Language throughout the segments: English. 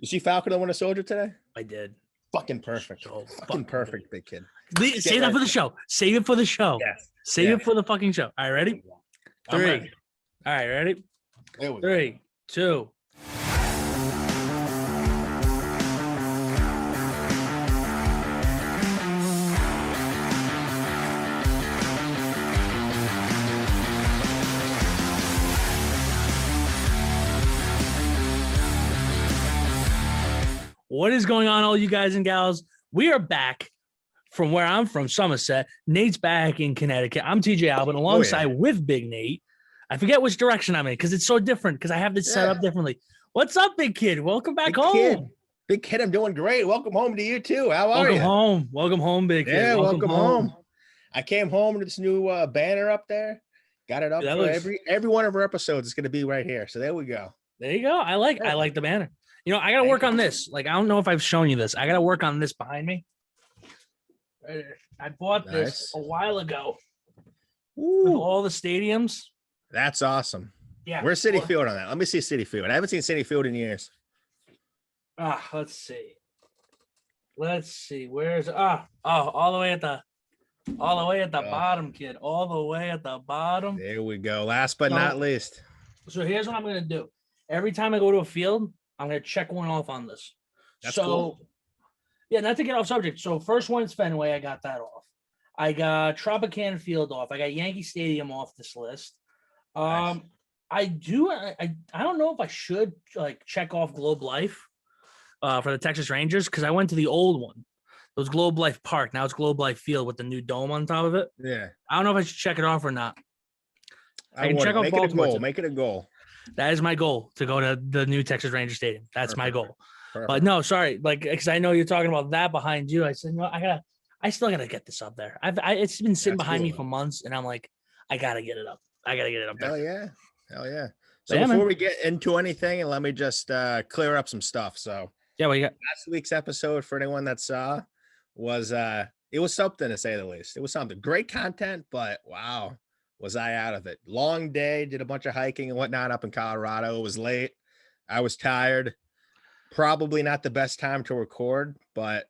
You see Falcon and the Winter Soldier today? I did. Fucking perfect. So fucking perfect, big kid. Save that for the show. Save it for the show. Yes. Save it for the fucking show. All right, ready? I'm 3. ready. All right, ready? There we go. 3, 2. What is going on, all you guys and gals? We are back from where I'm from, Somerset. Nate's back in Connecticut. I'm TJ Albin alongside with Big Nate. I forget which direction I'm in because it's so different because I have this set up differently. What's up, big kid? Welcome back home. Big kid, I'm doing great. Welcome home to you too. How are you? Welcome home, big kid. Yeah, welcome home. I came home to this new banner up there. Got it up for every one of our episodes. It's going to be right here. So there we go. There you go. I like the banner. You know, I got to work on this. Like, I don't know if I've shown you this. I got to work on this behind me. I bought this a while ago. With all the stadiums. That's awesome. Yeah. Where's City Field on that? Let me see City Field. I haven't seen City Field in years. Let's see. Where's all the way at the bottom, kid. All the way at the bottom. There we go. Last but not least. So here's what I'm gonna do. Every time I go to a field, I'm gonna check one off on this. That's cool. Yeah, not to get off subject. So first one's Fenway. I got that off. I got Tropicana Field off. I got Yankee Stadium off this list. Nice. I don't know if I should like check off Globe Life for the Texas Rangers because I went to the old one. It was Globe Life Park. Now it's Globe Life Field with the new dome on top of it. Yeah. I don't know if I should check it off or not. I can check off Baltimore. Make it a goal. That is my goal, to go to the new Texas Ranger Stadium. That's my goal. Perfect. But no, sorry, like because I know you're talking about that behind you. I said, no, I still gotta get this up there. It's been sitting behind me for months, and I'm like, I gotta get it up. I gotta get it up there. Hell yeah. So before we get into anything, let me just clear up some stuff. So yeah, what you got? Last week's episode, for anyone that saw, was it was something, to say the least. It was something. Great content, but wow. Was I out of it? Long day, did a bunch of hiking and whatnot up in Colorado. It was late. I was tired. Probably not the best time to record, but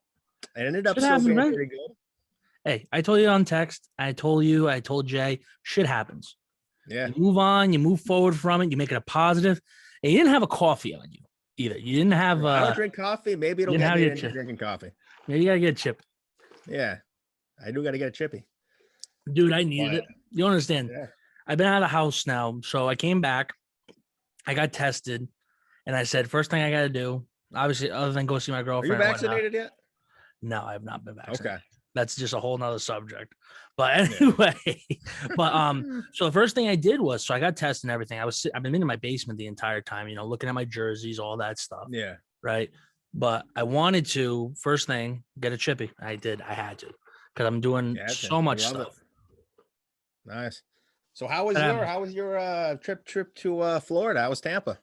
it ended up still being pretty good. Hey, I told you on text. I told Jay, shit happens. Yeah. You move on, you move forward from it, you make it a positive. And you didn't have a coffee on you either. You didn't have I don't drink coffee. Maybe it'll get me into drinking coffee. Maybe you gotta get a chip. Yeah. I do gotta get a chippy. Dude, I needed it. You don't understand. Yeah. I've been out of the house now. So I came back. I got tested. And I said, first thing I got to do, obviously, other than go see my girlfriend. Are you vaccinated yet? No, I have not been vaccinated. Okay. That's just a whole nother subject. But anyway, so the first thing I did was, so I got tested and everything. I've been in my basement the entire time, you know, looking at my jerseys, all that stuff. Yeah. Right. But I wanted to, first thing, get a chippy. I did. I had to, because I'm doing so much stuff. Nice. So how was your trip to Florida? How was Tampa? It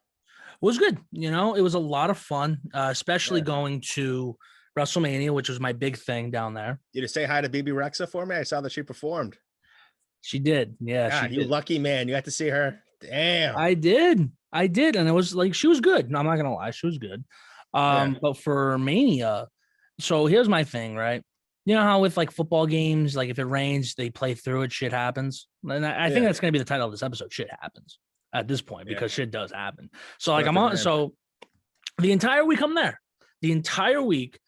was good. You know, it was a lot of fun, especially going to WrestleMania, which was my big thing down there. Did you say hi to BB Rexa for me? I saw that she performed. She did. Yeah. God, you lucky man. You got to see her. Damn. I did. And it was like, she was good. No, I'm not going to lie. She was good. But for Mania, so here's my thing, right? You know how with like football games, like if it rains, they play through it, shit happens. And I think that's going to be the title of this episode. Shit happens at this point because shit does happen. So like so the entire week I'm there, the entire week,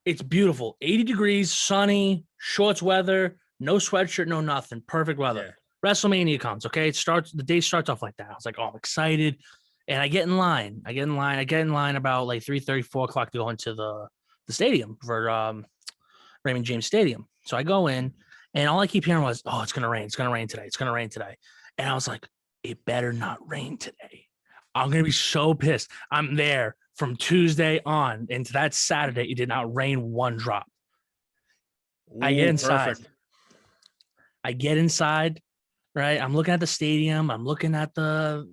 it's beautiful. 80 degrees, sunny, shorts weather, no sweatshirt, no nothing. Perfect weather. Yeah. WrestleMania comes. Okay. The day starts off like that. I was like, oh, I'm excited. And I get in line. I get in line about like 3:30, 4 o'clock to go into the stadium for Raymond James Stadium. So I go in and all I keep hearing was, oh, it's going to rain. It's going to rain today. It's going to rain today. And I was like, it better not rain today. I'm going to be so pissed. I'm there from Tuesday on into that Saturday. It did not rain one drop. Ooh, I get inside. Perfect. I get inside, right? I'm looking at the stadium. I'm looking at the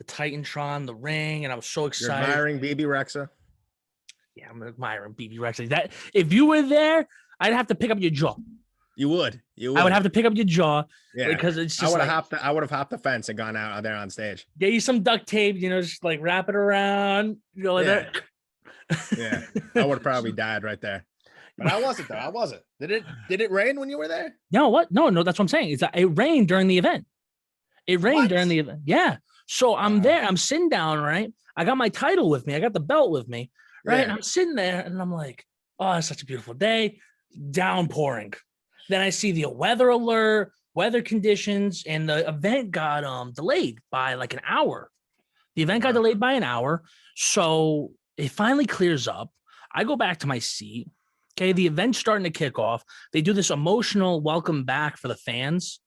Titantron, the ring, and I was so excited. You're admiring BB Rexa. Yeah, I'm admiring BB Rexa. That if you were there, I'd have to pick up your jaw. You would. You would. I would have to pick up your jaw. Yeah. Because it's I just would have hopped the fence and gone out there on stage. get you some duct tape, just like wrap it around, like Yeah. that. Yeah. I would have probably died right there. But I wasn't though. I wasn't. Did it rain when you were there? No, what? No, that's what I'm saying. It rained during the event. It rained during the event. Yeah. So I'm there. I'm sitting down, right? I got my title with me. I got the belt with me, right? Yeah. And I'm sitting there and I'm like, oh, it's such a beautiful day. Downpouring. Then I see the weather alert, weather conditions, and the event got delayed by like an hour. The event got delayed by an hour. So it finally clears up. I go back to my seat. Okay. The event's starting to kick off. They do this emotional welcome back for the fans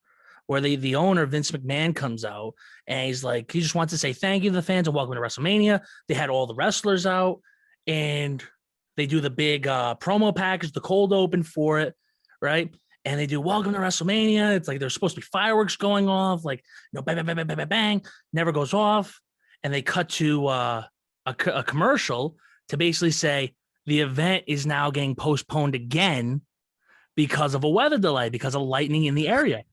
where the owner, Vince McMahon, comes out and he's like, he just wants to say thank you to the fans and welcome to WrestleMania. They had all the wrestlers out and they do the big promo package, the cold open for it, right? And they do welcome to WrestleMania. It's like there's supposed to be fireworks going off, like, bang, bang, bang, bang, bang, bang, never goes off. And they cut to a commercial to basically say the event is now getting postponed again because of a weather delay, because of lightning in the area.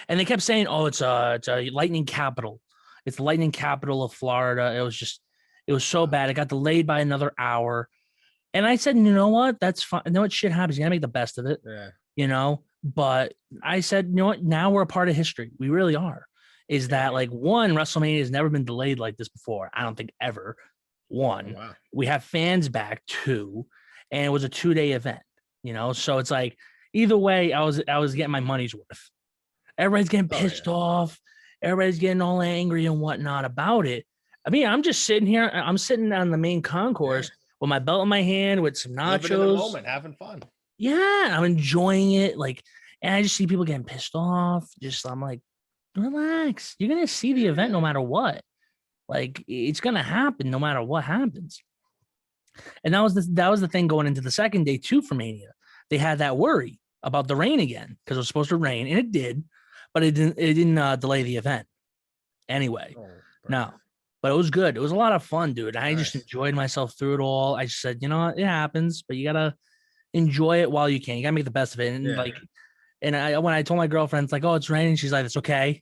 And they kept saying, oh, it's a lightning capital. It's the lightning capital of Florida. It was so bad. It got delayed by another hour. And I said, you know what? That's fine. You know what? Shit happens. You gotta make the best of it. Yeah. But I said, you know what? Now we're a part of history. We really are. Is that like one, WrestleMania has never been delayed like this before. I don't think ever. One, wow. We have fans back. Two, and it was a 2-day event, so it's like either way, I was getting my money's worth. Everybody's getting pissed off. Everybody's getting all angry and whatnot about it. I mean, I'm just sitting here. I'm sitting on the main concourse with my belt in my hand with some nachos. Living in the moment, having fun. Yeah, I'm enjoying it. And I just see people getting pissed off. I'm like, relax. You're gonna see the event no matter what. Like, it's gonna happen no matter what happens. And that was the thing going into the second day too for Mania. They had that worry about the rain again because it was supposed to rain, and it did, but it didn't delay the event. Anyway, no, but it was good. It was a lot of fun, dude. I just enjoyed myself through it all. I just said, you know what, it happens, but you gotta enjoy it while you can. You gotta make the best of it. And when I told my girlfriend, it's like, oh, it's raining, she's like, it's okay.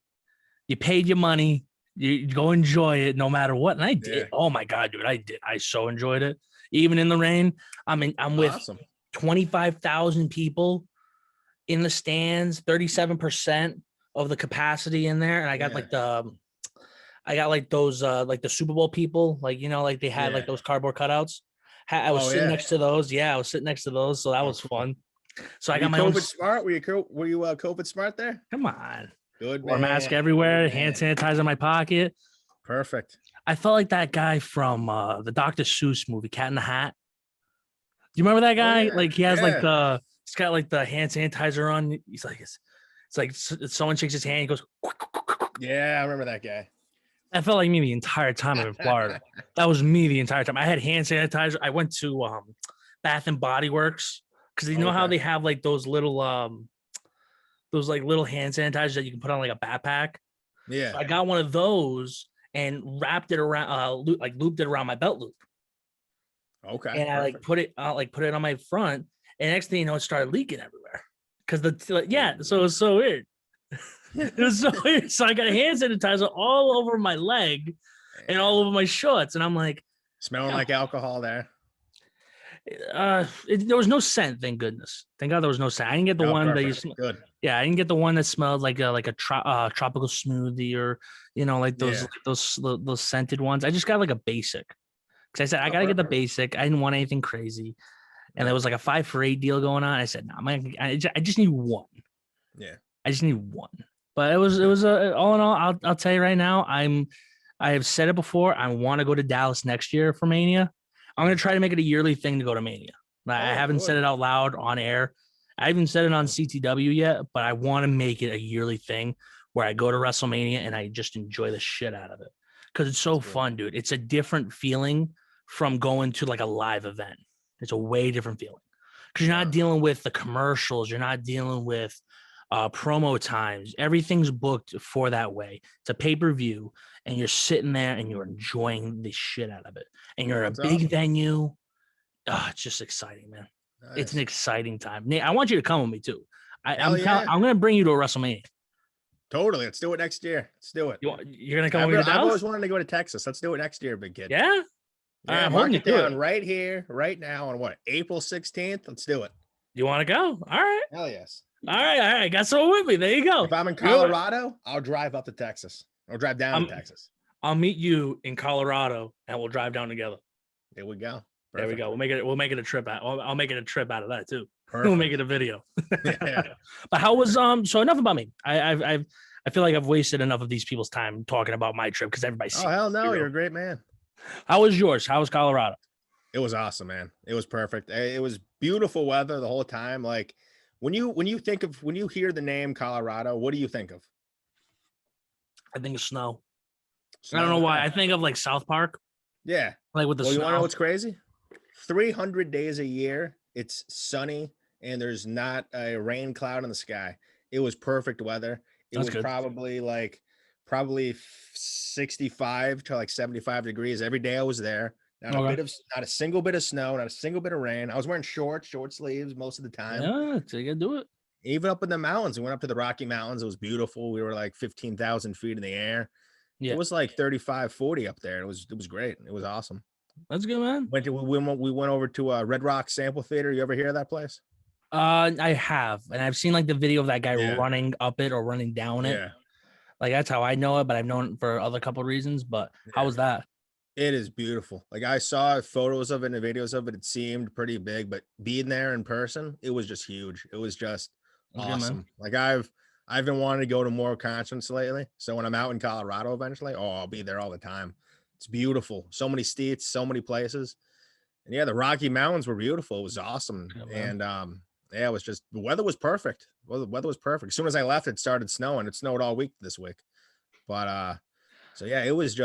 You paid your money. You go enjoy it no matter what. And I did. Yeah. Oh my God, dude, I did. I so enjoyed it. Even in the rain. I'm with 25,000 people in the stands, 37% of the capacity in there. And I got those like the Super Bowl people, like they had like those cardboard cutouts. I was sitting next to those. Yeah, I was sitting next to those, so that was fun. So I got my COVID smart. Were you COVID smart there? Come on. Good. Wore mask everywhere, hand sanitizer in my pocket. Perfect. I felt like that guy from the Dr. Seuss movie, Cat in the Hat. Do you remember that guy? Oh, yeah. Like he has he's got like the hand sanitizer on. He's like, it's like someone shakes his hand, he goes. Yeah, I remember that guy. That felt like me the entire time I'm in Florida. That was me the entire time. I had hand sanitizer. I went to Bath and Body Works because you know how they have like those little little hand sanitizers that you can put on like a backpack. Yeah. So I got one of those and wrapped it around, looped it around my belt loop. Okay. And I put it on my front, and next thing you know, it started leaking everywhere. So it was so weird. It was so weird. So I got hand sanitizer all over my leg and all over my shorts, and I'm like, smelling like alcohol there. There was no scent, thank goodness. Thank God there was no scent. I didn't get the one that you good. Yeah, I didn't get the one that smelled like a tropical smoothie or like those scented ones. I just got like a basic because I said I gotta get the basic. I didn't want anything crazy, and there was like a 5 for $8 deal going on. I said, no, I just need one. Yeah, I just need one. But it was all in all. I'll tell you right now. I have said it before. I want to go to Dallas next year for Mania. I'm going to try to make it a yearly thing to go to Mania. I haven't said it out loud on air. I haven't said it on CTW yet, but I want to make it a yearly thing where I go to WrestleMania and I just enjoy the shit out of it because it's so fun, dude. It's a different feeling from going to like a live event. It's a way different feeling because you're not dealing with the commercials. You're not dealing with promo times. Everything's booked for that way. It's a pay-per-view. And you're sitting there and you're enjoying the shit out of it. And you're in a big venue. Oh, it's just exciting, man. Nice. It's an exciting time. Nate, I want you to come with me too. I'm gonna bring you to a WrestleMania. Totally. Let's do it next year. Let's do it. You're gonna come over to Dallas? I've always wanted to go to Texas. Let's do it next year, big kid. Yeah. Yeah, mark it down right here, right now on what? April 16th. Let's do it. You want to go? All right. Hell yes. All right. Got someone with me. There you go. If I'm in Colorado, I'll drive up to Texas. I'll drive down to Texas. I'll meet you in Colorado and we'll drive down together. There we go. Perfect. There we go. We'll make it a trip out. I'll make it a trip out of that too. Perfect. We'll make it a video. Yeah. But how was so enough about me. I feel like I've wasted enough of these people's time talking about my trip because everybody's hell no, you're a great man. How was yours? How was Colorado? It was awesome, man. It was perfect. It was beautiful weather the whole time. Like when you hear the name Colorado, what do you think of? I think of snow. I don't know why. I think of like South Park. Yeah. Like with the snow. You want to know what's crazy? 300 days a year, it's sunny and there's not a rain cloud in the sky. It was perfect weather. It was probably 65 to like 75 degrees every day I was there. Not a single bit of snow, not a single bit of rain. I was wearing short sleeves most of the time. Yeah, so you gotta do it. Even up in the mountains, we went up to the Rocky Mountains. It was beautiful. We were like 15,000 feet in the air. Yeah. It was like 35, 40 up there. It was great. It was awesome. That's good, man. We went over to Red Rock Sample Theater. You ever hear of that place? I have, and I've seen like the video of that guy running up it or running down it. Yeah. Like that's how I know it, but I've known it for other couple of reasons. But how was that? It is beautiful. Like I saw photos of it and videos of it. It seemed pretty big, but being there in person, it was just huge. It was just awesome. Like I've been wanting to go to more concerts lately. So when I'm out in Colorado eventually, I'll be there all the time. It's beautiful. So many seats, so many places. And yeah, the Rocky Mountains were beautiful. It was awesome. And it was just the weather was perfect. Well, the weather was perfect. As soon as I left, it started snowing. It snowed all week this week. But so yeah, it was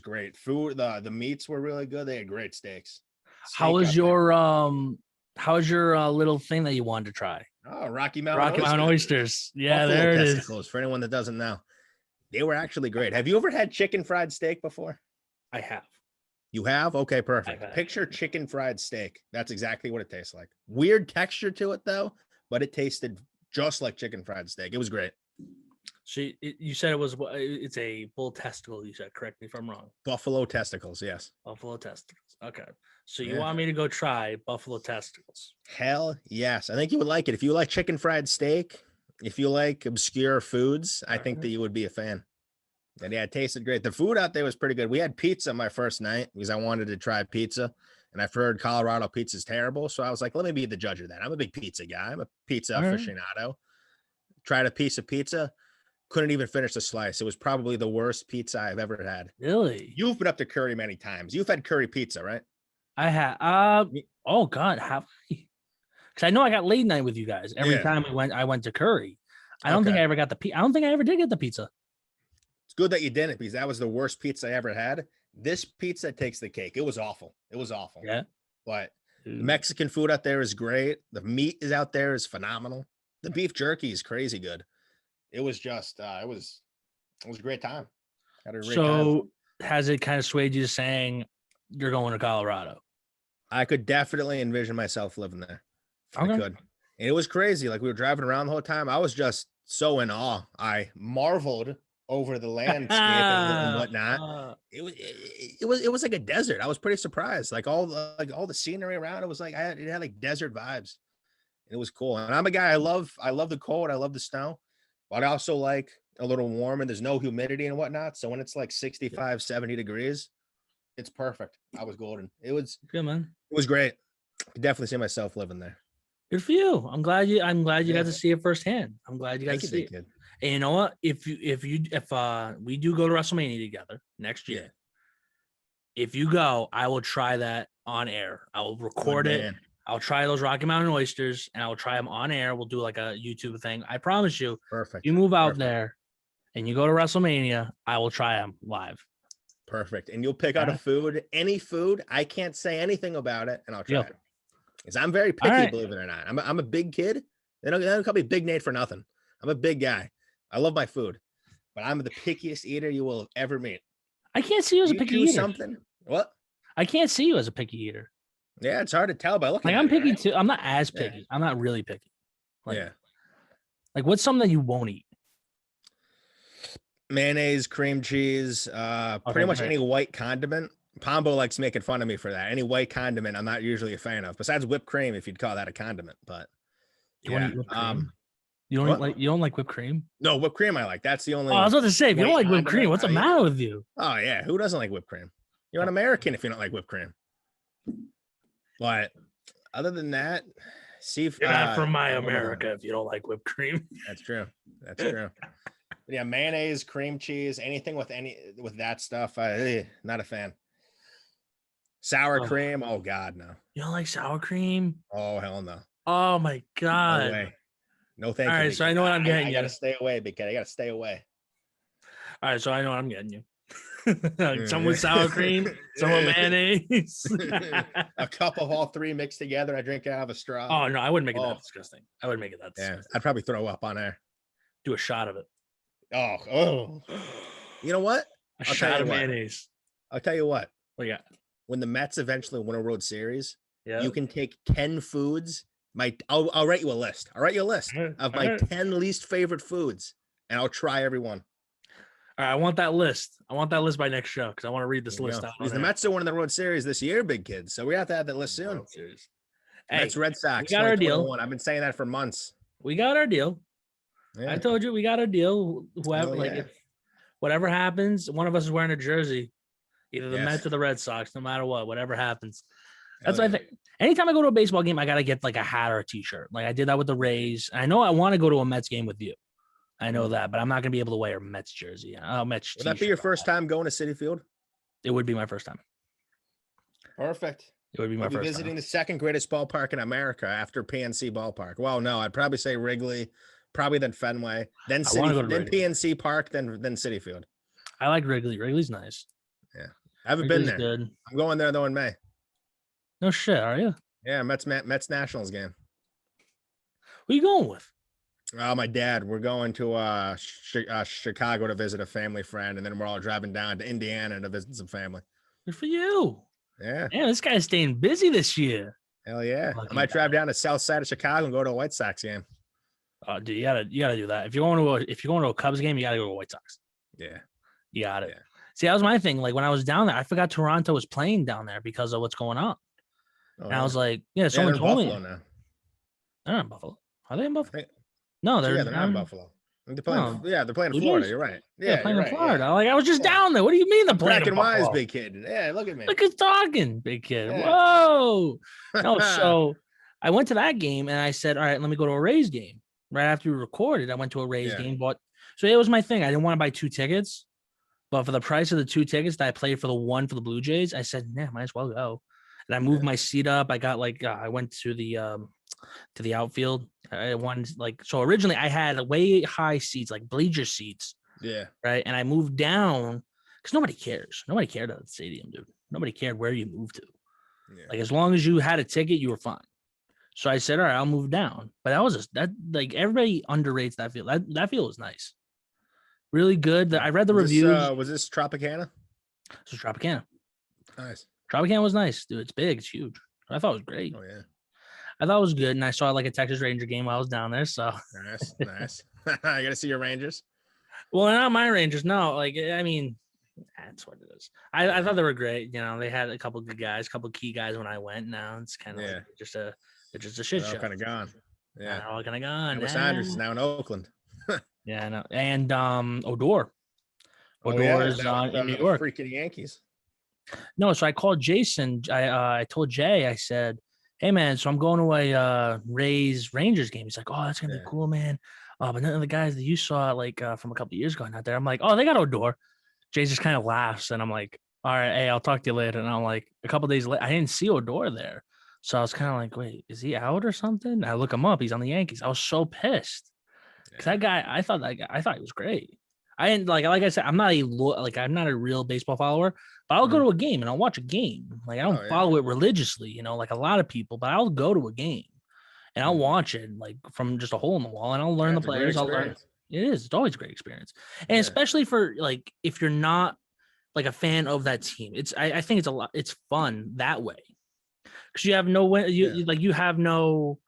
great. Food, the meats were really good. They had great steaks. How was your little thing that you wanted to try? Oh, Rocky Mountain oysters. Yeah, Buffalo there it testicles, is. For anyone that doesn't know, they were actually great. Have you ever had chicken fried steak before? I have. You have? Okay, perfect. Picture chicken fried steak. That's exactly what it tastes like. Weird texture to it though, but it tasted just like chicken fried steak. It was great. So you said it's a bull testicle. You said, correct me if I'm wrong. Buffalo testicles, yes. Buffalo testicles. Okay. So you want me to go try buffalo testicles? Hell yes. I think you would like it. If you like chicken fried steak, if you like obscure foods, I think that you would be a fan. And yeah, it tasted great. The food out there was pretty good. We had pizza my first night because I wanted to try pizza. And I've heard Colorado pizza is terrible. So I was like, let me be the judge of that. I'm a big pizza guy. I'm a pizza aficionado. Tried a piece of pizza. Couldn't even finish the slice. It was probably the worst pizza I've ever had. Really? You've been up to Curry many times. You've had curry pizza, right? I have. Oh God, have I? Because I know I got late night with you guys. Every time I went to Curry. I don't think I ever got the pizza. I don't think I ever did get the pizza. It's good that you didn't because that was the worst pizza I ever had. This pizza takes the cake. It was awful. Yeah. But the Mexican food out there is great. The meat is out there is phenomenal. The beef jerky is crazy good. It was just it was a great time. Has it kind of swayed you to saying you're going to Colorado? I could definitely envision myself living there. Okay. I could. And it was crazy. Like we were driving around the whole time. I was just so in awe. I marveled over the landscape and whatnot. It was like a desert. I was pretty surprised. Like all the scenery around. It was like it had like desert vibes. It was cool. And I'm a guy. I love the cold. I love the snow. But I also like a little warm and there's no humidity and whatnot. So when it's like 65, 70 degrees, it's perfect. I was golden. It was good, man. It was great. I could definitely see myself living there. Good for you. I'm glad you got to see it firsthand. I'm glad you got to see it. Kid. And you know what? If we do go to WrestleMania together next year, if you go, I will try that on air. I will record it. I'll try those Rocky Mountain oysters and I will try them on air. We'll do like a YouTube thing. I promise you. Perfect. You move out there and you go to WrestleMania, I will try them live. Perfect. And you'll pick out a food, any food. I can't say anything about it and I'll try it. Because I'm very picky, believe it or not. I'm a big kid. They don't call me Big Nate for nothing. I'm a big guy. I love my food. But I'm the pickiest eater you will ever meet. I can't see you as a picky eater. Something? What? I can't see you as a picky eater. Yeah, it's hard to tell by looking. Like I'm picky too. I'm not as picky. I'm not really picky. Like, what's something that you won't eat? Mayonnaise, cream cheese, pretty much great. any white condiment. Pombo likes making fun of me for that. Any white condiment, I'm not usually a fan of. Besides whipped cream, if you'd call that a condiment. But You want to yeah, eat whipped cream? You don't what? like whipped cream? No, whipped cream I like. That's the Oh, only I was about to say, if you don't white like whipped cream, condiment what's the I eat. matter with you? Oh yeah, who doesn't like whipped cream? You're an American if you don't like whipped cream. But other than that, see if You're not from my hold on. America if you don't like whipped cream. That's true. That's true. But yeah, mayonnaise, cream cheese, anything with that stuff, not a fan. Sour Oh. cream, oh god, no. You don't like sour cream? Oh hell no. Oh my god. No way. No thank All you. right, so big I know kid. what I'm getting I you. gotta stay away, big kid. I gotta stay away. All right, so I know what I'm getting you. Some with sour cream, some with mayonnaise. A cup of all three mixed together. I drink it out of a straw. Oh no, I wouldn't make it that disgusting. I wouldn't make it that disgusting. Yeah, I'd probably throw up on air. Do a shot of it. Oh. You know what? A shot of mayonnaise. I'll tell you what. What you got? When the Mets eventually win a World Series, Yeah. you can take 10 foods. I'll write you a list. I'll write you a list of my 10 least favorite foods, and I'll try every one. All right, I want that list. I want that list by next show because I want to read this list out. Because the Mets are winning the World Series this year, big kids. So we have to have that list soon. Hey, Mets, Red Sox. We got our deal. I've been saying that for months. We got our deal. Yeah. I told you we got our deal. Whoever, if whatever happens, one of us is wearing a jersey, either the Mets or the Red Sox. No matter what, whatever happens. That's what I think. Anytime I go to a baseball game, I gotta get like a hat or a T-shirt. Like I did that with the Rays. I know I want to go to a Mets game with you. I know that, but I'm not gonna be able to wear a Mets jersey. Mets. Would that be your first time going to Citi Field? It would be my first time. Perfect. It would be my first visiting time. the second greatest ballpark in America after PNC Ballpark. Well, no, I'd probably say Wrigley, probably then Fenway, then PNC Park, then Citi Field. I like Wrigley. Wrigley's nice. Yeah, I haven't been there. Good. I'm going there though in May. No shit, are you? Yeah, Mets Nationals game. Who are you going with? My dad. We're going to Chicago to visit a family friend, and then we're all driving down to Indiana to visit some family. Good for you. Yeah. Man, this guy's staying busy this year. Hell yeah. I might drive down to south side of Chicago and go to a White Sox game. Oh, dude, you gotta do that. If you're going to a Cubs game, you gotta go to White Sox. Yeah. You got it. Yeah. See, that was my thing. Like when I was down there, I forgot Toronto was playing down there because of what's going on. And I was like, someone told me. Now. They're not in Buffalo. Are they in Buffalo? No, they're not in Buffalo. They're playing. They're playing in Florida. You're right. Yeah, they're playing in Florida. Yeah. Like I was just down there. What do you mean they're playing in Buffalo? Wise, big kid. Yeah, look at me. Look who's talking, big kid. Yeah. Whoa. No, so I went to that game and I said, all right, let me go to a Rays game. Right after we recorded, I went to a Rays game. So it was my thing. I didn't want to buy 2 tickets, but for the price of the 2 tickets that I played for the one for the Blue Jays, I said, nah, might as well go. And I moved my seat up. I got I went to the outfield. I wanted so originally I had way high seats, like bleacher seats. Yeah. Right. And I moved down because nobody cares. Nobody cared at the stadium, dude. Nobody cared where you moved to. Yeah. Like as long as you had a ticket, you were fine. So I said, all right, I'll move down. But that was everybody underrates that field. That field was nice. Really good. I read the reviews. Was this Tropicana? This was Tropicana. Nice. Tropicana was nice, dude. It's big. It's huge. I thought it was great. Oh, yeah. I thought it was good. And I saw a Texas Ranger game while I was down there. So nice. I got to see your Rangers. Well, not my Rangers. No, I mean, that's what it is. I thought they were great. They had a couple good guys, a couple key guys when I went. Now it's kind of just a shit show. Kind of gone. Yeah. All kind of gone. Sanders is now in Oakland. Yeah, I know. And Odor. Odor is in New York. Freaking Yankees. No, so I called Jason. I told Jay, I said, hey, man, so I'm going to a Rays Rangers game. He's like, oh, that's going to be cool, man. But none of the guys that you saw from a couple of years ago not there. I'm like, oh, they got Odor. Jay just kind of laughs. And I'm like, all right, hey, I'll talk to you later. And I'm like, a couple of days later, I didn't see Odor there. So I was kind of like, wait, is he out or something? I look him up. He's on the Yankees. I was so pissed. Because that guy, I thought he was great. I didn't like I said, I'm not a real baseball follower, but I'll go to a game and I'll watch a game. Like I don't follow it religiously, like a lot of people, but I'll go to a game and I'll watch it from just a hole in the wall and I'll learn the players. I'll learn. It's always a great experience. And especially for if you're not a fan of that team, I think it's fun that way. Because you have no way, you have no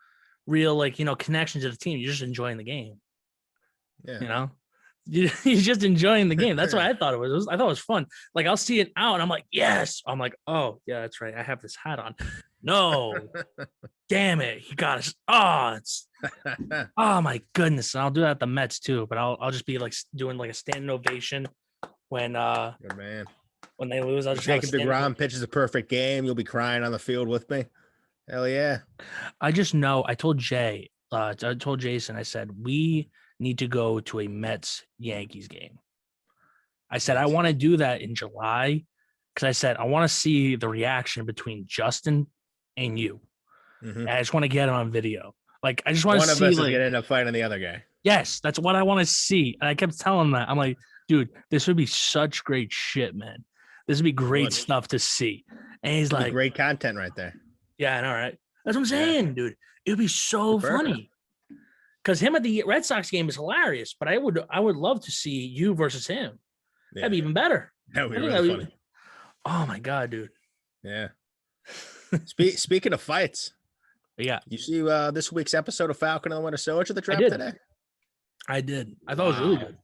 real connection to the team. You're just enjoying the game. Yeah. You know, he's just enjoying the game. That's what I thought it was. I thought it was fun. Like I'll see it out, and I'm like, yes. I'm like, oh yeah, that's right. I have this hat on. No, damn it, he got us. Oh, it's oh my goodness. And I'll do that at the Mets too, but I'll just be like doing like a standing ovation when Good man. when they lose. I'll just Jacob DeGrom pitches a perfect game. You'll be crying on the field with me. Hell yeah. I just know. I told Jay. I told Jason. I said we need to go to a Mets Yankees game. I said I want to do that in July because I said I want to see the reaction between Justin and you. Mm-hmm. I just want to get it on video. Like I just want to see. One of us like, is gonna end up fighting the other guy. Yes, that's what I want to see. And I kept telling that. I'm like, dude, this would be such great shit, man. This would be great stuff to see. And he's like, great content right there. Yeah, I know, right? That's what I'm saying, dude. It would be so funny. Because him at the Red Sox game is hilarious, but I would love to see you versus him. Yeah. That'd be even better. That would be really funny. Oh my god, dude. Yeah. Speaking of fights, yeah. You see this week's episode of Falcon and the Winter Soldier that dropped today? I did. I thought it was really good.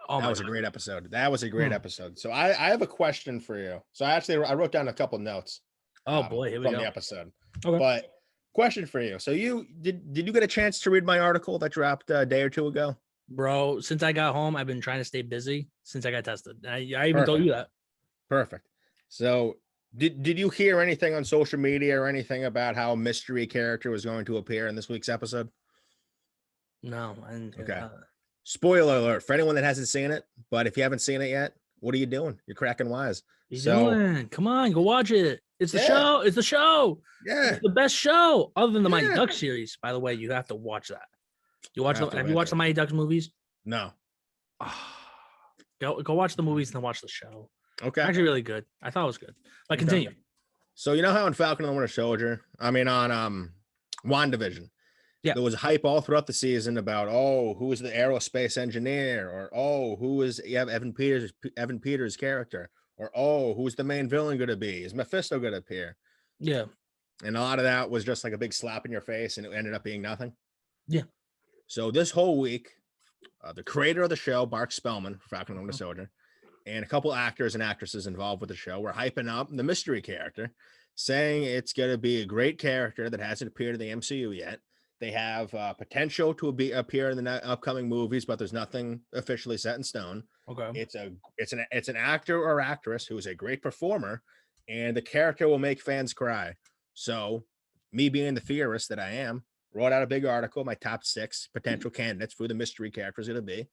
Oh, that was a great episode. That was a great episode. So I have a question for you. So I wrote down a couple notes. Oh boy, here we go. From the episode. Okay. But question for you. So did you get a chance to read my article that dropped a day or two ago? Bro, since I got home, I've been trying to stay busy since I got tested. I even told you that. Perfect. So did you hear anything on social media or anything about how a mystery character was going to appear in this week's episode? No. Okay. Spoiler alert for anyone that hasn't seen it, but if you haven't seen it yet, what are you doing? You're cracking wise. Doing? Come on, go watch it. It's the show. It's the show. Yeah. It's the best show other than the Mighty Ducks series. By the way, you have to watch that. Have you watched the Mighty Ducks movies? No. Go watch the movies and then watch the show. Okay. Actually really good. I thought it was good. But continue. So you know how in Falcon and the Winter Soldier, on WandaVision, there was hype all throughout the season about who is the aerospace engineer, or who is Evan Peters' character, or who's the main villain going to be? Is Mephisto going to appear? Yeah. And a lot of that was just like a big slap in your face, and it ended up being nothing. Yeah. So this whole week, the creator of the show, Mark Spellman, Falcon and the Winter Soldier, and a couple actors and actresses involved with the show were hyping up the mystery character, saying it's going to be a great character that hasn't appeared in the MCU yet. They have potential to appear in the upcoming movies, but there's nothing officially set in stone. Okay. It's an actor or actress who is a great performer, and the character will make fans cry. So, me being the theorist that I am, wrote out a big article, my top 6 potential candidates for the mystery character is going to be,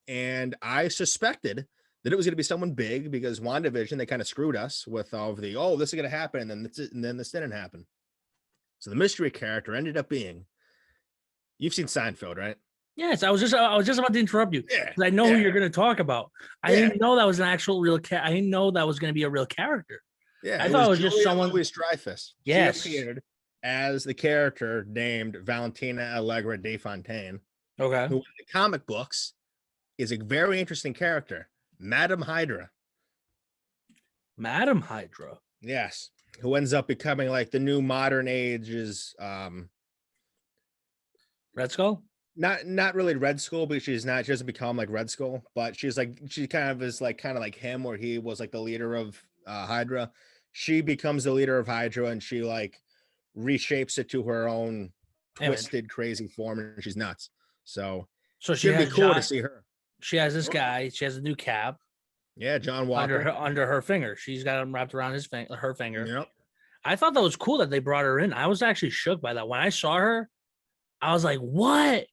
and I suspected that it was going to be someone big because WandaVision, they kind of screwed us with all of the this is going to happen, and then this didn't happen. So the mystery character ended up being, you've seen Seinfeld, right? Yes, I was just about to interrupt you. Yeah, I know who you're going to talk about. I didn't know that was an actual real I didn't know that was going to be a real character. Yeah, I thought it was just someone. Louis Dreyfus. Yes, she appeared as the character named Valentina Allegra de Fontaine. Okay, who in the comic books is a very interesting character, Madam Hydra. Madam Hydra. Yes. Who ends up becoming like the new modern age's Red Skull? Not really Red Skull, but she doesn't become like Red Skull, but she kind of like him, where he was like the leader of Hydra. She becomes the leader of Hydra, and she like reshapes it to her own twisted, crazy form, and she's nuts. So she'd be cool to see her. She has this guy. She has a new cap. Yeah, John Walker under her finger. She's got him wrapped around her finger. Yep. I thought that was cool that they brought her in. I was actually shook by that. When I saw her, I was like, "What?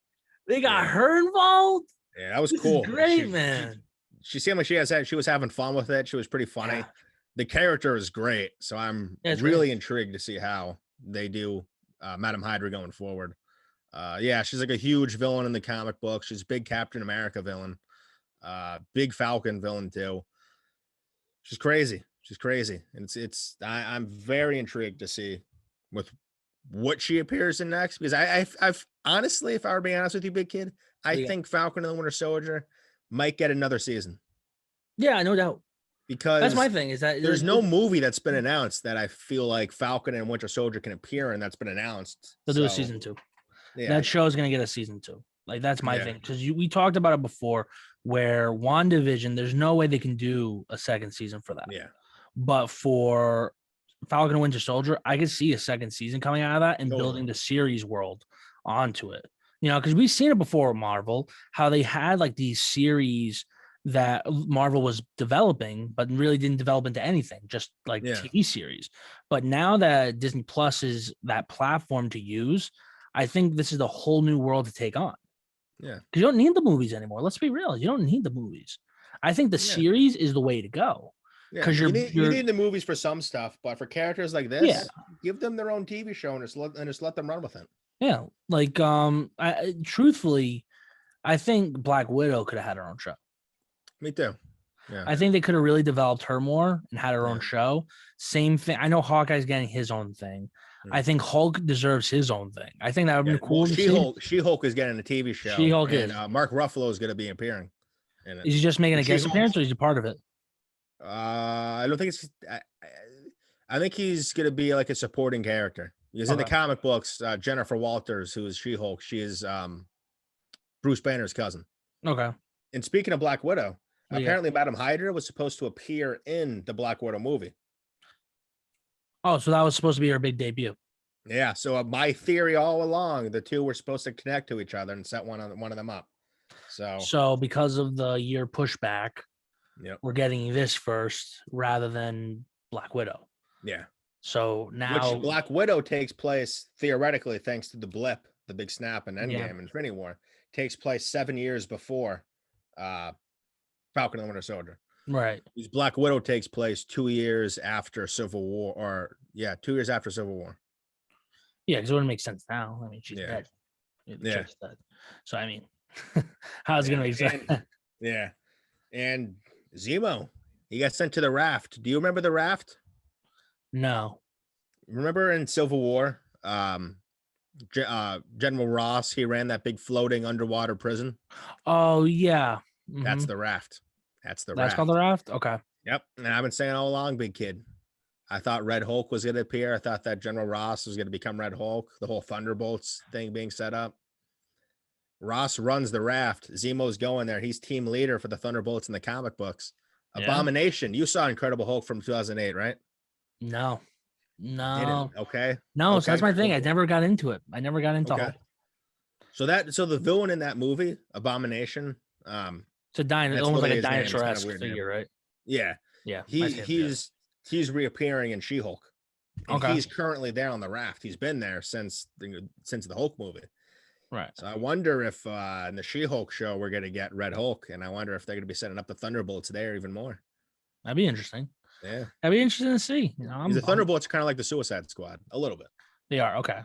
They got her involved?" Yeah, that was cool. Great, man. She seemed like she was having fun with it. She was pretty funny. Yeah. The character is great, so I'm really intrigued to see how they do Madam Hydra going forward. She's like a huge villain in the comic book. She's a big Captain America villain. Big Falcon villain too. She's crazy. And I'm very intrigued to see with what she appears in next, because I've honestly, if I were being honest with you, big kid, I think Falcon and the Winter Soldier might get another season. Yeah, no doubt. Because that's my thing, is that there's no movie that's been announced that I feel like Falcon and Winter Soldier can appear in that's been announced. They'll do a season 2. Yeah. That show is going to get a season 2. Like that's my thing, because we talked about it before, where WandaVision, there's no way they can do a second season for that. Yeah. But for Falcon and Winter Soldier, I could see a second season coming out of that and building the series world onto it. You know, because we've seen it before with Marvel, how they had like these series that Marvel was developing, but really didn't develop into anything, just like TV series. But now that Disney Plus is that platform to use, I think this is a whole new world to take on. Yeah. Because you don't need the movies anymore. Let's be real. You don't need the movies. I think the series is the way to go. Because you need the movies for some stuff, but for characters like this, give them their own TV show and just let them run with it. Yeah, like truthfully, I think Black Widow could have had her own show. Me too. Yeah, I think they could have really developed her more and had her own show. Same thing. I know Hawkeye's getting his own thing. I think Hulk deserves his own thing. I think that would be cool. Well, She-Hulk is getting a TV show. She-Hulk is. Mark Ruffalo is going to be appearing. Is he just making a guest appearance, or is he part of it? I don't think it's. I think he's going to be like a supporting character. Because in the comic books, Jennifer Walters, who is She-Hulk, she is Bruce Banner's cousin. Okay. And speaking of Black Widow, apparently Madam Hydra was supposed to appear in the Black Widow movie. Oh, so that was supposed to be her big debut. Yeah. So my theory all along, the two were supposed to connect to each other and set one of them up. So because of the year pushback, we're getting this first rather than Black Widow. Yeah. So now, which Black Widow takes place theoretically, thanks to the blip, the big snap in Endgame and Infinity War, takes place 7 years before Falcon and the Winter Soldier. Right. Because Black Widow takes place 2 years after Civil War, 2 years after Civil War. Yeah, because it wouldn't make sense now. I mean, she's dead. Yeah. Dead. So I mean, how's it gonna make sense? Yeah. And Zemo, he got sent to the raft. Do you remember the raft? No. Remember in Civil War, General Ross, he ran that big floating underwater prison. Oh yeah. Mm-hmm. That's the raft. That's raft. Called the raft? Okay. Yep. And I've been saying all along, big kid. I thought Red Hulk was going to appear. I thought that General Ross was going to become Red Hulk, the whole Thunderbolts thing being set up. Ross runs the raft. Zemo's going there. He's team leader for the Thunderbolts in the comic books. Abomination. You saw Incredible Hulk from 2008, right? No. Didn't. Okay. No, so that's my thing. I never got into it. I never got into Hulk. So the villain in that movie, Abomination, it's almost like a dinosaur-esque figure, right? Yeah. Yeah. He's reappearing in She-Hulk. And he's currently there on the raft. He's been there since the Hulk movie. Right. So I wonder if in the She-Hulk show we're going to get Red Hulk, and I wonder if they're going to be setting up the Thunderbolts there even more. That'd be interesting. Yeah. That'd be interesting to see. You know, the Thunderbolts are kind of like the Suicide Squad, a little bit. They are, okay.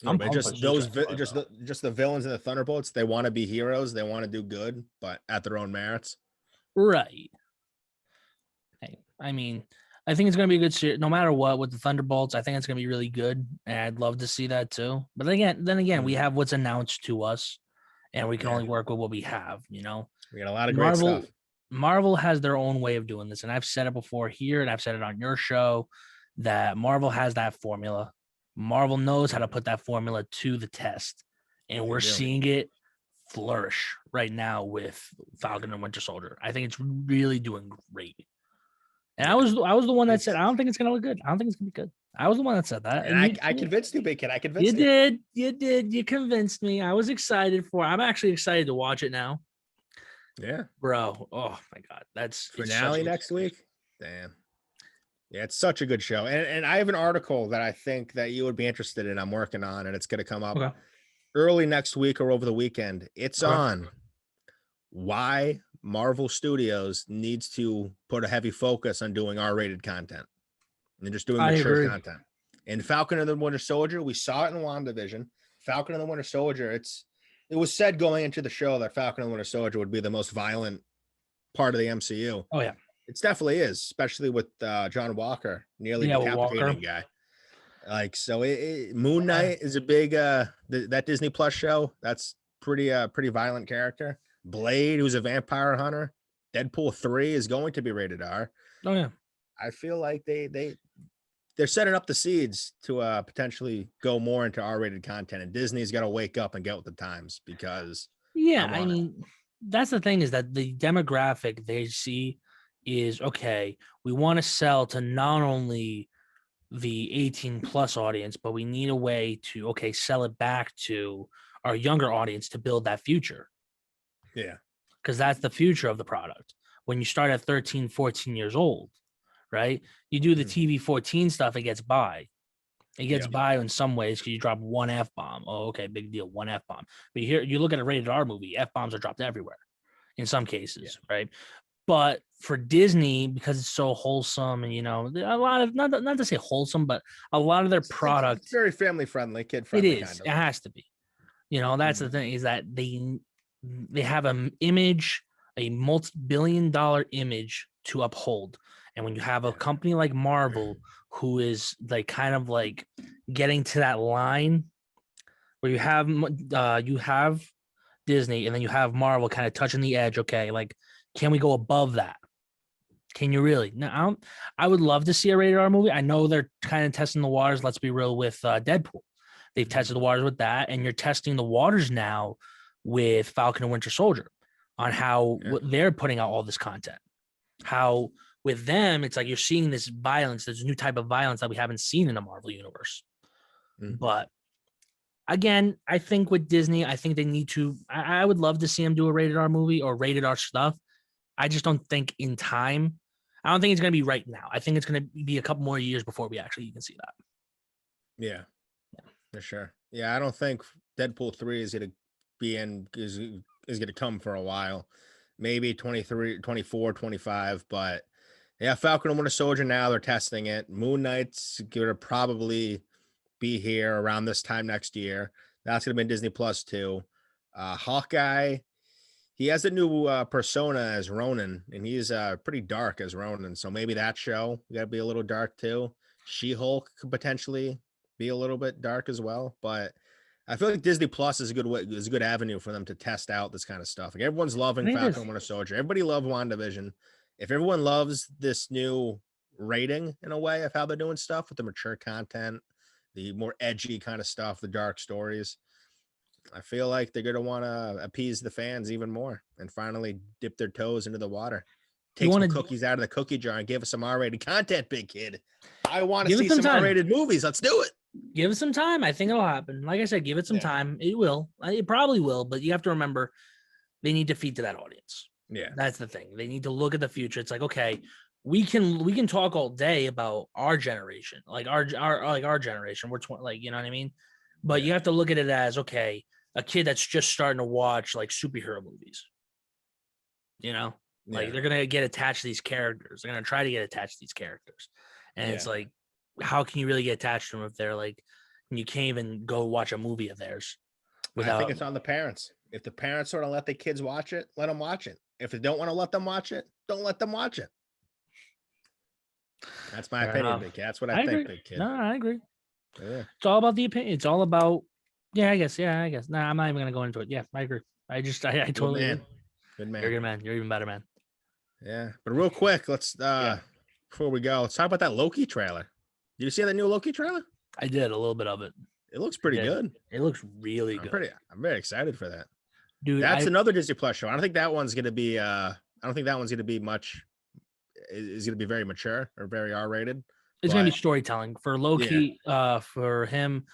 Just the villains in the Thunderbolts, they want to be heroes, they want to do good, but at their own merits. Right. Hey, I mean, I think it's going to be a good series. No matter what, with the Thunderbolts, I think it's going to be really good, and I'd love to see that too. But then again, we have what's announced to us, and we can only work with what we have. You know, we got a lot of great stuff. Marvel has their own way of doing this, and I've said it before here, and I've said it on your show that Marvel has that formula. Marvel knows how to put that formula to the test, and we're seeing it flourish right now with Falcon and Winter Soldier. I think it's really doing great. And I was the one that said I don't think it's gonna look good. I don't think it's gonna be good. I was the one that said that. And I convinced you, big kid. I convinced you. You did. You convinced me. I was excited for it. I'm actually excited to watch it now. Yeah. Bro. Oh my God. That's finale next week. Damn. Yeah, it's such a good show. And I have an article that I think that you would be interested in. I'm working on, and it's going to come up early next week or over the weekend. It's on why Marvel Studios needs to put a heavy focus on doing R-rated content and just doing mature content. In Falcon and the Winter Soldier, we saw it in WandaVision. Falcon and the Winter Soldier, it was said going into the show that Falcon and the Winter Soldier would be the most violent part of the MCU. Oh, yeah. It definitely is, especially with John Walker, nearly decapitating guy. Like, so Moon Knight is a big that Disney Plus show. That's pretty violent character. Blade, who's a vampire hunter. Deadpool 3 is going to be rated R. Oh yeah. I feel like they they're setting up the seeds to potentially go more into R-rated content, and Disney's got to wake up and get with the times because Yeah, I'm I on it. mean, that's the thing is that the demographic they see is okay. We want to sell to not only the 18 plus audience, but we need a way to sell it back to our younger audience to build that future. Yeah. Because that's the future of the product. When you start at 13, 14 years old, right? You do the TV 14 stuff, it gets by. It gets by in some ways because you drop one F bomb. Oh, okay, big deal, one F bomb. But here you look at a rated R movie, F bombs are dropped everywhere in some cases, right? But for Disney, because it's so wholesome, and a lot of not to say wholesome, but a lot of their product, it's very family friendly, kid it friendly. is. It has to be. That's the thing is that they have an image, a multi-billion-dollar image to uphold, and when you have a company like Marvel, who is like kind of like getting to that line where you have Disney and then you have Marvel kind of touching the edge. Okay, like can we go above that? Can you really? No, I would love to see a rated R movie. I know they're kind of testing the waters. Let's be real with Deadpool. They've tested the waters with that, and you're testing the waters now with Falcon and Winter Soldier on how they're putting out all this content. How with them, it's like you're seeing this violence, this new type of violence that we haven't seen in the Marvel universe. But again, I think with Disney, I think they need to. I would love to see them do a rated R movie or rated R stuff. I just don't think in time. I don't think it's going to be right now. I think it's going to be a couple more years before we actually even see that. Yeah, for sure. Yeah, I don't think Deadpool 3 is going to be is going to come for a while. Maybe 23, 24, 25. But yeah, Falcon and Winter Soldier, now they're testing it. Moon Knight's going to probably be here around this time next year. That's going to be in Disney Plus too. Hawkeye, he has a new persona as Ronin, and he's pretty dark as Ronin. So maybe that show got to be a little dark too. She-Hulk could potentially be a little bit dark as well, but I feel like Disney Plus is a good avenue for them to test out this kind of stuff. Like everyone's loving Falcon and Winter Soldier. Everybody loved WandaVision. If everyone loves this new rating in a way of how they're doing stuff with the mature content, the more edgy kind of stuff, the dark stories, I feel like they're going to want to appease the fans even more and finally dip their toes into the water. Take some cookies out of the cookie jar and give us some R-rated content, big kid. I want to see some R-rated movies. Let's do it. Give it some time. I think it'll happen. Like I said, give it some time. It will. It probably will, but you have to remember they need to feed to that audience. Yeah. That's the thing. They need to look at the future. It's like, okay, we can talk all day about our generation, like our generation. We're 20, like, you know what I mean? But you have to look at it as, okay, a kid that's just starting to watch like superhero movies. Like they're going to get attached to these characters. They're going to try to get attached to these characters. And it's like, how can you really get attached to them if they're like, you can't even go watch a movie of theirs? I think it's on the parents. If the parents sort of let the kids watch it, let them watch it. If they don't want to let them watch it, don't let them watch it. That's my opinion, big kid. That's what I think, big kid. No, I agree. Yeah. It's all about the opinion. It's all about, I guess. Nah, I'm not even going to go into it. Yeah, I agree. I totally agree. Good man. You're a good man. You're even better, man. Yeah. But real quick, let's, before we go, let's talk about that Loki trailer. Did you see the new Loki trailer? I did a little bit of it. It looks pretty good. It looks really good. I'm very excited for that. Dude, that's another Disney Plus show. I don't think that one's going to be much. Is going to be very mature or very R-rated. It's going to be storytelling for Loki. For him,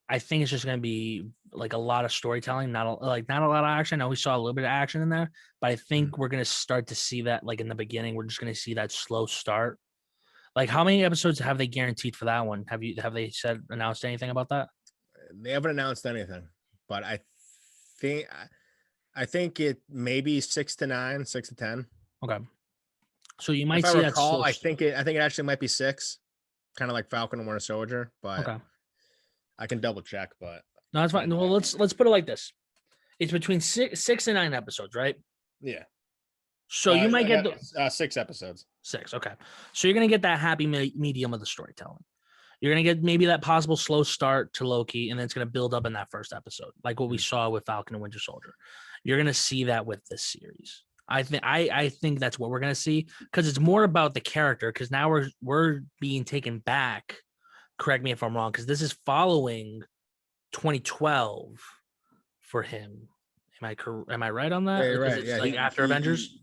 I think it's just going to be like a lot of storytelling, not a lot of action. I know we saw a little bit of action in there, but I think we're going to start to see that like in the beginning. We're just going to see that slow start. Like, how many episodes have they guaranteed for that one? Have they announced anything about that? They haven't announced anything, but I think it may be 6 to 9, 6 to 10. Okay. So you might see that. I think it actually might be 6, kind of like Falcon and Winter Soldier, but I can double check. But no, that's fine. Well, let's put it like this: it's between 6 and 9 episodes, right? Yeah. So you might get 6 episodes. 6, okay. So you're gonna get that happy medium of the storytelling. You're gonna get maybe that possible slow start to Loki, and then it's gonna build up in that first episode, like what we saw with Falcon and Winter Soldier. You're gonna see that with this series. I think that's what we're gonna see because it's more about the character. Because now we're being taken back. Correct me if I'm wrong, because this is following 2012 for him. Am I right on Yeah, that? you're Because right. it's Yeah, like after Avengers.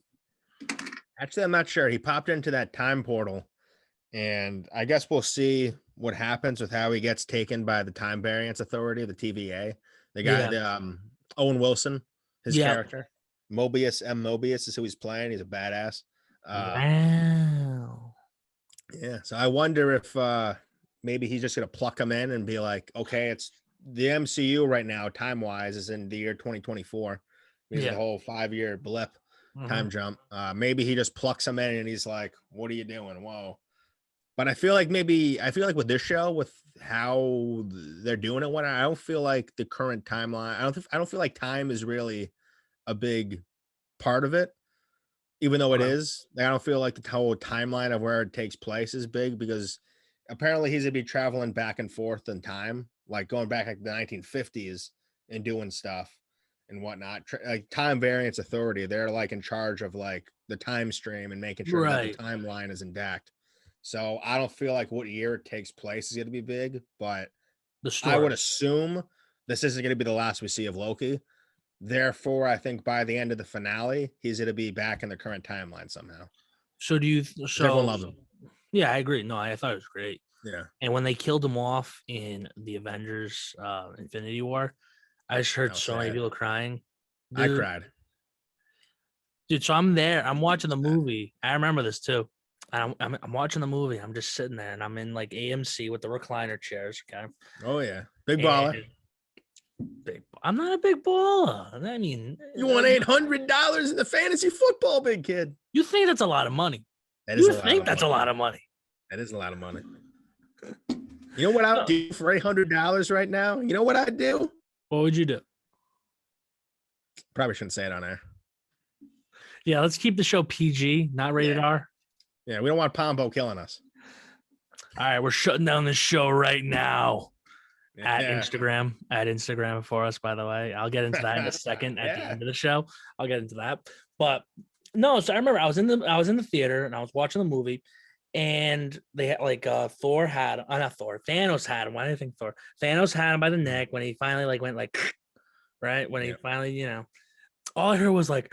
actually, I'm not sure. He popped into that time portal, and I guess we'll see what happens with how he gets taken by the Time Variance Authority, the TVA. The guy, Yeah. the Owen Wilson, his Yeah. character, Mobius M. Mobius is who he's playing. He's a badass. Wow. Yeah, so I wonder if maybe he's just gonna pluck him in and be like, okay, it's the MCU right now, time wise, is in the year 2024 because of Yeah. the whole 5-year blip Mhm. time jump. Maybe he just plucks him in and he's like, what are you doing? Whoa. But I feel like with this show, with how they're doing it, I don't feel like the current timeline. I don't feel like time is really a big part of it, even though it Okay. is. I don't feel like the whole timeline of where it takes place is big because apparently he's gonna be traveling back and forth in time, like going back like the 1950s and doing stuff and whatnot. Like Time Variance Authority, they're like in charge of like the time stream and making sure that the Right. timeline is intact. So I don't feel like what year it takes place is gonna be big, but The I would story. assume this isn't gonna be the last we see of Loki. Therefore, I think by the end of the finale, he's going to be back in the current timeline somehow. So do you? 'Cause everyone So loves him. yeah, I agree. No, I thought it was great. Yeah, And when they killed him off in the Avengers Infinity War, I just that heard was so many sad. people crying. I Dude, cried. so I'm there. I'm watching the Uh, movie. I remember this too. I'm watching the movie. I'm just sitting there and I'm in like AMC with the recliner chairs. Okay. Oh yeah, big baller. And I'm not a big baller. I mean, You won $800 in the fantasy football, big kid. you think that's a lot of money. That is You a lot think of that's a money. lot of money. That is a lot of money. You know what I'd do for $800 right now? You know what I'd do? What would you do? Probably shouldn't say it on air. Yeah, let's keep the show PG, not rated R. Yeah, we don't want Pombo killing us. All right, we're shutting down this show right now. At Yeah. Instagram for us, by the way. I'll get into that in a second at the Yeah. end of the show. I'll get into that. But no, so I remember I was in the theater and I was watching the movie and they had like Thor had not Thor, Thanos had him. Why did I think Thor? Thanos had him by the neck when he finally like went like right when he finally, all I heard was like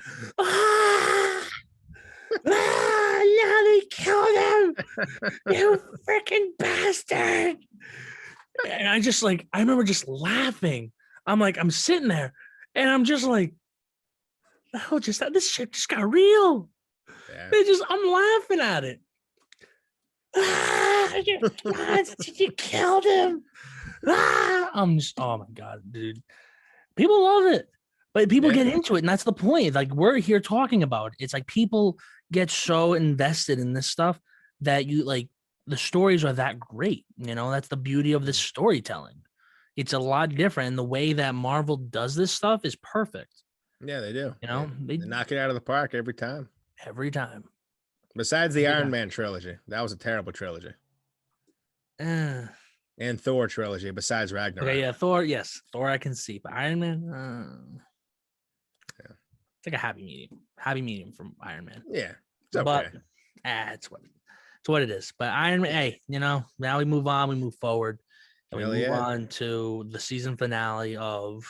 now they killed him, you freaking bastard. And I remember just laughing. I'm sitting there and I'm just like, oh, this shit just got real. Yeah. I'm laughing at it. You killed him. I'm just, oh my God, dude. People love it, but people get into it. And that's the point. Like, we're here talking about it. It's like people get so invested in this stuff that the stories are that great. That's the beauty of this storytelling. It's a lot different. And the way that Marvel does this stuff is perfect. Yeah, they do. They knock it out of the park every time. Every time. Besides the Iron Man trilogy. That was a terrible trilogy. And Thor trilogy, besides Ragnarok. Okay, yeah, Thor, yes. Thor I can see. But Iron Man, it's like a happy medium from Iron Man. Yeah, it's okay. But it's what it is. But Iron Man, hey, now we move on, we move forward. And we move on to the season finale of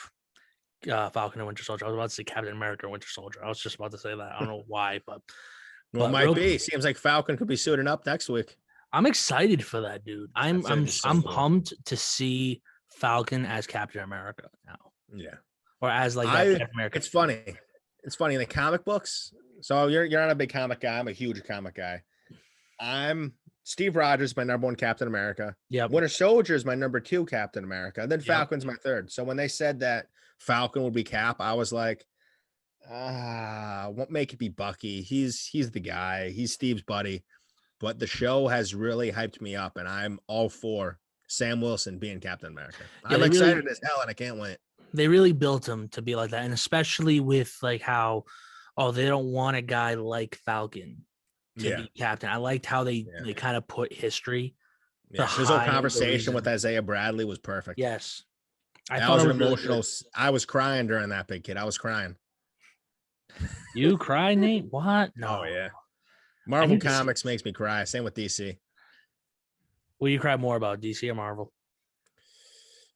Falcon and Winter Soldier. I was about to say Captain America and Winter Soldier. I was just about to say that. I don't know why, but it might be. Seems like Falcon could be suiting up next week. I'm excited for that, dude. I'm pumped to see Falcon as Captain America now. Yeah. Or as like Captain America. It's funny. It's funny in the comic books. So you're not a big comic guy. I'm a huge comic guy. I'm Steve Rogers, my number one Captain America. Yeah. Winter Soldier is my number 2 Captain America. And then Falcon's my 3rd. So when they said that Falcon would be Cap, I was like, won't make it be Bucky. He's the guy. He's Steve's buddy. But the show has really hyped me up, and I'm all for Sam Wilson being Captain America. Yeah, I'm excited as hell, and I can't wait. They really built him to be like that, and especially with like how, they don't want a guy like Falcon to be captain. I liked how they kind of put history. Yeah, his whole conversation with Isaiah Bradley was perfect. Yes. That was an emotional. I was crying during that, big kid. I was crying. You cry, Nate? What? No. Oh yeah. Marvel need to see Comics makes me cry. Same with DC. Will you cry more about DC or Marvel?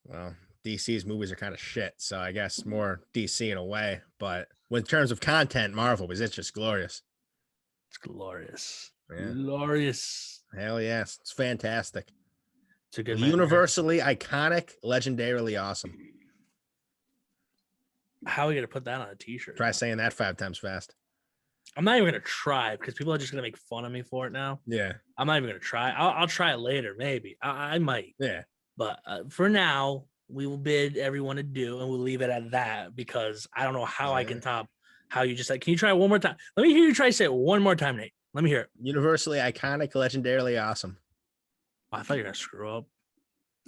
Well, DC's movies are kind of shit, so I guess more DC in a way. But in terms of content, Marvel, because it's just glorious. It's glorious. Yeah. Glorious. Hell yes. It's fantastic. It's a good Universally iconic, legendarily awesome. How are we going to put that on a t-shirt? Try saying that 5 times fast. I'm not even going to try because people are just going to make fun of me for it now. Yeah. I'm not even going to try. I'll try it later, maybe. I might. Yeah. But for now, we will bid everyone adieu and we'll leave it at that because I don't know how I can top how you just said. Can you try it one more time? Let me hear you try to say it one more time, Nate. Let me hear it. Universally iconic, legendarily awesome. I thought you were going to screw up.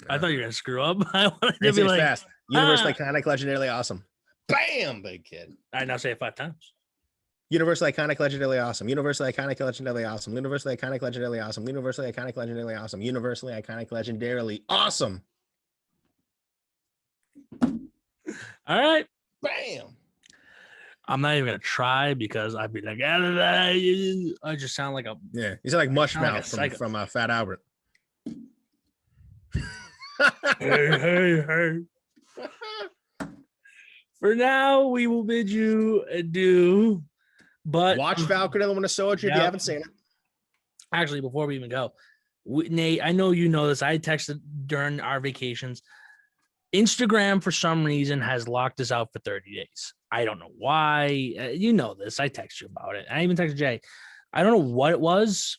I thought you were going to screw up. I wanted to be like, fast. Universally iconic, legendarily awesome. Bam, big kid. All right, now say it 5 times. Universally iconic, legendarily awesome. Universally iconic, legendarily awesome. Universally iconic, legendarily awesome. Universally iconic, legendarily awesome. Universally iconic, legendarily awesome. All right. Bam. I'm not even gonna try because I'd be like, I just sound like a You sound like Mushmouth from Fat Albert. hey. For now, we will bid you adieu. But watch Falcon and the Winter Soldier if you haven't seen it. Actually, before we even go, Nate, I know you know this. I texted during our vacations. Instagram, for some reason, has locked us out for 30 days. I don't know why. You know this. I text you about it. I even texted Jay. I don't know what it was,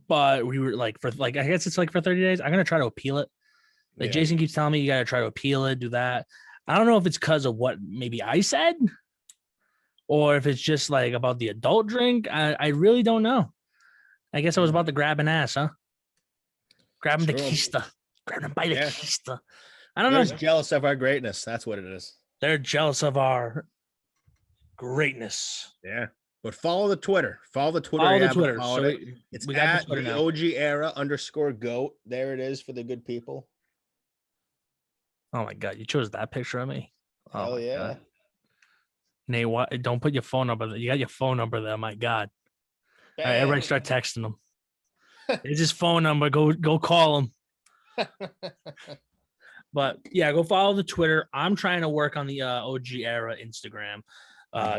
but we were like, I guess it's like for 30 days. I'm going to try to appeal it. Like Jason keeps telling me, you got to try to appeal it, do that. I don't know if it's because of what maybe I said or if it's just like about the adult drink. I really don't know. I guess I was about to grab an ass, huh? Grabbing the keister. Grabbing by the keister. I don't know. They're jealous of our greatness. That's what it is. They're jealous of our greatness. Yeah. But follow the Twitter. Follow the Twitter. So it's at the OG era _GOAT. There it is for the good people. Oh my God. You chose that picture of me. Oh yeah. God. Nate, what? Don't put your phone number there. You got your phone number there. My God. All right, everybody start texting him. It's his phone number. Go call him. But yeah, go follow the Twitter. I'm trying to work on the OG era Instagram.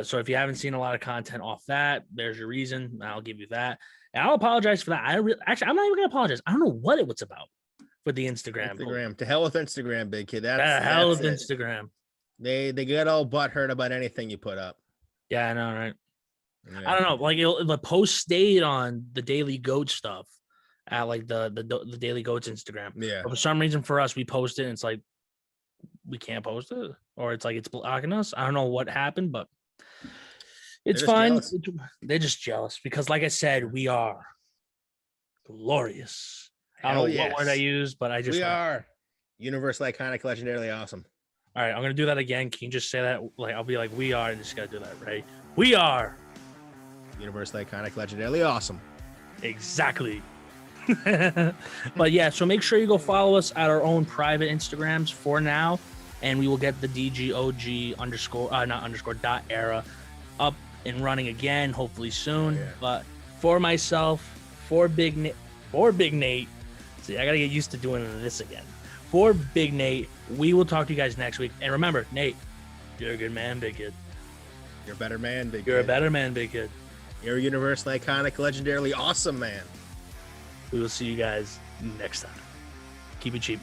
So if you haven't seen a lot of content off that, there's your reason. I'll give you that. And I'll apologize for that. Actually, I'm not even gonna apologize. I don't know what it was about for the Instagram. To hell with Instagram, big kid. That's hell with Instagram. They get all butthurt about anything you put up. Yeah, I know, right? Yeah. I don't know. Like the post stayed on the Daily Goat stuff at like the Daily Goats Instagram. Yeah. But for some reason, for us, we post it and it's like we can't post it, or it's like it's blocking us. I don't know what happened, but it's fine. They're just jealous because, like I said, we are glorious. I don't know what word I used, but we are universally iconic, legendarily awesome. All right, I'm gonna do that again. Can you just say that? Like, I'll be like, we are, and just gotta do that, right? We are universally iconic, legendarily awesome. Exactly. But yeah, so make sure you go follow us at our own private Instagrams for now, and we will get the DGOG _era up and running again, hopefully soon. But for myself, for Big Nate, see, I gotta get used to doing this again. For Big Nate, we will talk to you guys next week. And remember, Nate, you're a good man, big kid. You're a better man, big kid. You're a better man, big kid. You're a universally iconic, legendarily awesome man. We will see you guys next time. Keep it cheap.